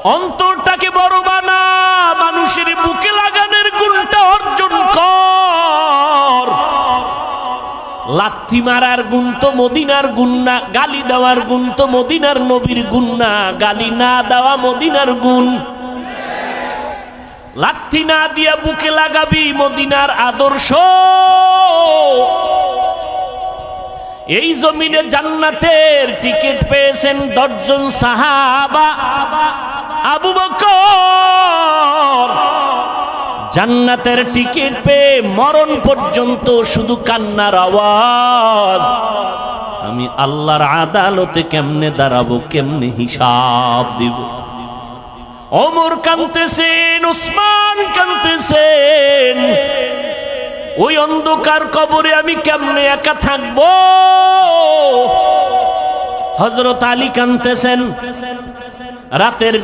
অন্তরটাকে বড় বানা, মানুষের বুকে লাগানোর গুণটা অর্জন কর। লাথি মারার গুণ তো মদিনার গুণ না, গালি দেওয়ার গুণ তো মদিনার নবীর গুণ না, গালি না দেওয়া মদিনার গুণ। লাথি না দিয়া বুকে লাগাবি মদিনার আদর্শ। এই জমিনে জান্নাতের টিকিট পেয়েছেন 10 জন সাহাবা। আবু বকর জান্নাতের টিকিট পেয়ে মরণ পর্যন্ত শুধু কান্নার আওয়াজ। আমি আল্লাহর আদালতে কেমনে দাঁড়াবো, কেমনে হিসাব দিব। ওমর কাঁদতেছেন, উসমান কাঁদতেছেন, ওই অন্ধকার কবরে আমি কেমনে একা থাকবো। হযরত আলী কাঁদতেছেন, রাতের